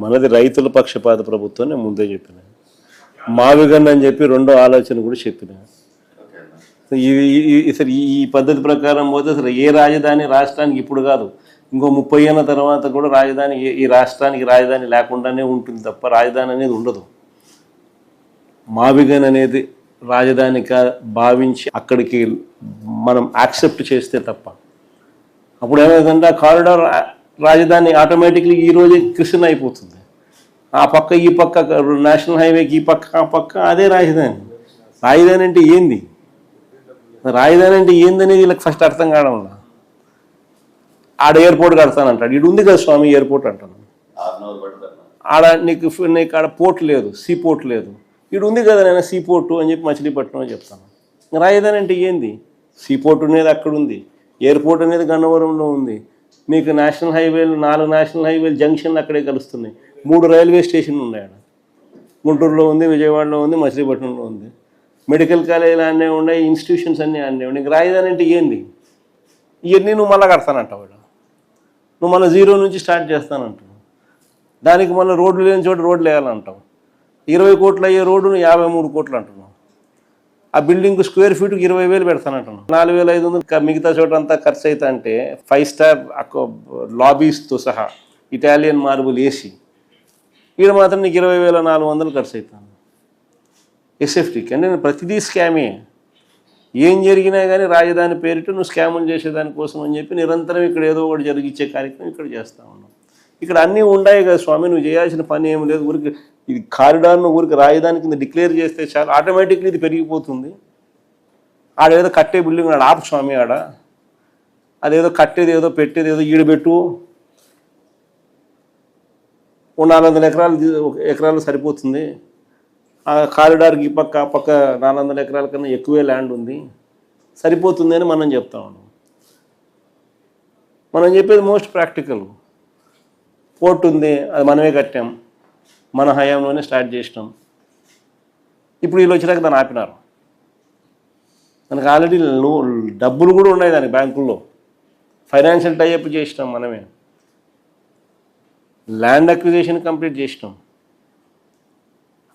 మనది రైతుల పక్షపాత ప్రభుత్వం నేను ముందే చెప్పిన. మావిగన్ అని చెప్పి రెండో ఆలోచన కూడా చెప్పిన. అసలు ఈ పద్ధతి ప్రకారం పోతే అసలు ఏ రాజధాని రాష్ట్రానికి ఇప్పుడు కాదు, ఇంకో 30 ఏళ్ళ తర్వాత కూడా రాజధాని ఈ రాష్ట్రానికి రాజధాని లేకుండానే ఉంటుంది తప్ప రాజధాని అనేది ఉండదు. మావిగన్ అనేది రాజధానిగా భావించి అక్కడికి మనం యాక్సెప్ట్ చేస్తే తప్ప అప్పుడు ఏమైందంటే ఆ కారిడార్ రాజధాని ఆటోమేటిక్లీ ఈరోజే కృష్ణ అయిపోతుంది. ఆ పక్క ఈ పక్క నేషనల్ హైవేకి ఈ పక్క ఆ పక్క అదే రాజధాని. రాజధాని అంటే ఏంది, రాజధాని అంటే ఏందనేది వీళ్ళకి ఫస్ట్ అర్థం కావడం వల్ల ఆడ ఎయిర్పోర్ట్ కడతానంటాడు. ఇటు ఉంది కదా స్వామి ఎయిర్పోర్ట్ అంటాను, ఆడ నీకు ఆడ పోర్ట్ లేదు, సీ పోర్ట్ లేదు. ఇటు ఉంది కదా నేను సీ పోర్టు అని చెప్పి మచిలీపట్నం అని చెప్తాను. రాజధాని అంటే ఏంది? సీ పోర్ట్ అనేది అక్కడ ఉంది, ఎయిర్పోర్ట్ అనేది గన్నవరంలో ఉంది, మీకు నేషనల్ హైవేలు 4 నేషనల్ హైవేలు జంక్షన్లు అక్కడే కలుస్తున్నాయి, 3 రైల్వే స్టేషన్లు ఉన్నాయి. ఆడ గుంటూరులో ఉంది, విజయవాడలో ఉంది, మచిలీపట్నంలో ఉంది, మెడికల్ కాలేజీలు అన్నీ ఉన్నాయి, ఇన్స్టిట్యూషన్స్ అన్నీ అన్నీ ఉన్నాయి. రాజధాని అంటే ఏంది? ఇవన్నీ నువ్వు మళ్ళీ కడతానంటావు, నువ్వు మళ్ళీ 0 నుంచి స్టార్ట్ చేస్తానంటావు. దానికి మళ్ళీ రోడ్లు లేని చోట రోడ్లు వేయాలంటావు. 20 కోట్లు అయ్యే రోడ్డును 53 కోట్లు అంటున్నావు. ఆ బిల్డింగ్ స్క్వేర్ ఫీట్కి 20,000 పెడతానంటున్నావు. 4,500 మిగతా చోట అంతా ఖర్చు అవుతా అంటే 5 స్టార్ లాబీస్తో సహా ఇటాలియన్ మార్బుల్ వేసి ఈడ మాత్రం నీకు 20,400 ఖర్చు అవుతాను ఎస్ఎఫ్టీకి. అంటే ప్రతిదీ స్కామే. ఏం జరిగినా కానీ రాజధాని పేరిట నువ్వు స్కాములు చేసేదానికోసం అని చెప్పి నిరంతరం ఇక్కడ ఏదో ఒకటి జరిగించే కార్యక్రమం ఇక్కడ చేస్తూ ఉన్నావు. ఇక్కడ అన్నీ ఉన్నాయి కదా స్వామి, నువ్వు చేయాల్సిన పని ఏమి లేదు. ఊరికి ఇది కారిడార్ను ఊరికి రాజధాని కింద డిక్లేర్ చేస్తే చాలు, ఆటోమేటిక్లీ ఇది పెరిగిపోతుంది. ఆడేదో కట్టే బిల్డింగ్ ఆడ ఆపు స్వామి, ఆడ అదేదో కట్టేది ఏదో పెట్టేది ఏదో ఈడబెట్టు, 400 ఎకరాలు సరిపోతుంది. ఆ కారిడార్కి ఈ పక్క ఆ పక్క 400 ఎకరాల కన్నా ఎక్కువే ల్యాండ్ ఉంది, సరిపోతుంది అని మనం చెప్తా ఉన్నాం. మనం చెప్పేది మోస్ట్ ప్రాక్టికల్. పోర్ట్ ఉంది, అది మనమే కట్టాం, మన హయాంలోనే స్టార్ట్ చేసినాం. ఇప్పుడు వీళ్ళు వచ్చినాక దాన్ని ఆపినారు. మనకు ఆల్రెడీ డబ్బులు కూడా ఉన్నాయి దానికి బ్యాంకుల్లో, ఫైనాన్షియల్ టైఅప్ చేసినాం మనమే, ల్యాండ్ అక్విజిషన్ కంప్లీట్ చేసినాం,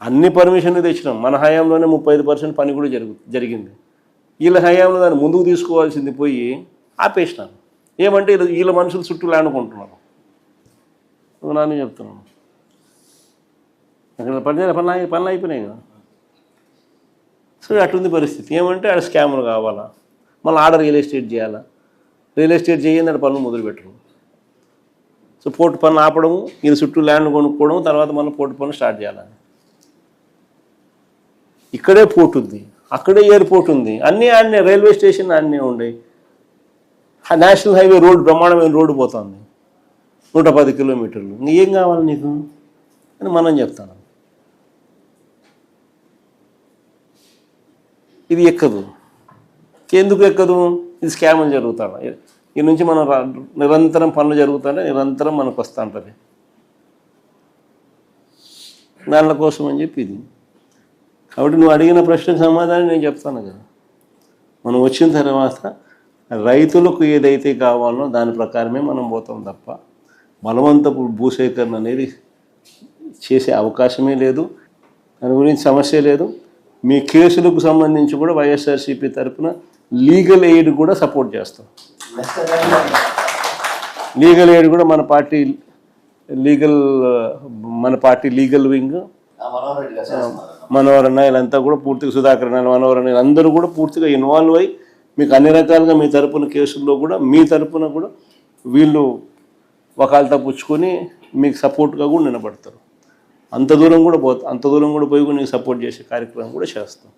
అన్ని పర్మిషన్లు తెచ్చినాం. మన హయాంలోనే 35% పని కూడా జరిగింది. వీళ్ళ హయాంలో దాన్ని ముందుకు తీసుకోవాల్సింది పోయి ఆపేసినాను. ఏమంటే వీళ్ళ మనుషులు చుట్టూ ల్యాండ్ కొంటున్నారు. నాని చెప్తున్నాను, అక్కడ పనులు అయిపోయినాయి కదా. సో అట్లుంది పరిస్థితి. ఏమంటే ఆడ స్కాములు కావాలా, మళ్ళీ ఆడ రియల్ ఎస్టేట్ చేయాలా, రియల్ ఎస్టేట్ చేయండి ఆడ పనులు మొదలుపెట్టరు. సో పోర్టు పనులు ఆపడము, వీళ్ళ చుట్టూ ల్యాండ్ కొనుక్కోవడం, తర్వాత మళ్ళీ పోర్టు పనులు స్టార్ట్ చేయాలి. ఇక్కడే పోర్ట్ ఉంది, అక్కడే ఎయిర్పోర్ట్ ఉంది, అన్నీ ఆడనే రైల్వే స్టేషన్ అన్నీ ఉన్నాయి. నేషనల్ హైవే రోడ్డు బ్రహ్మాండమైన రోడ్డు పోతుంది, 110 కిలోమీటర్లు. ఏం కావాలి నీకు అని మనం చెప్తాను. ఇది ఎక్కదు. ఎందుకు ఎక్కదు? ఇది స్కాములు జరుగుతాడు. ఈ నుంచి మనం నిరంతరం పనులు జరుగుతానే నిరంతరం మనకు వస్తూ ఉంటుంది. దానిల కోసం అని చెప్పి ఇది. కాబట్టి నువ్వు అడిగిన ప్రశ్నకు సమాధానం నేను చెప్తాను కదా. మనం వచ్చిన తర్వాత రైతులకు ఏదైతే కావాలో దాని ప్రకారమే మనం పోతాం తప్ప బలవంతపు భూసేకరణ అనేది చేసే అవకాశమే లేదు. దాని గురించి సమస్య లేదు. మీ కేసులకు సంబంధించి కూడా వైఎస్ఆర్సీపీ తరఫున లీగల్ ఎయిడ్ కూడా సపోర్ట్ చేస్తాం. లీగల్ ఎయిడ్ కూడా మన పార్టీ లీగల్ వింగ్ మనోహర్ అన్న వీళ్ళంతా కూడా పూర్తిగా, సుధాకర్ అన్న, మనోహర్ అన్న అందరూ కూడా పూర్తిగా ఇన్వాల్వ్ అయ్యి మీకు అన్ని రకాలుగా మీ తరపున కేసుల్లో కూడా మీ తరపున కూడా వీళ్ళు వకాల్తా పుచ్చుకొని మీకు సపోర్ట్గా కూడా నిలబడతారు. అంత దూరం కూడా పోయి నీకు సపోర్ట్ చేసే కార్యక్రమం కూడా చేస్తాం.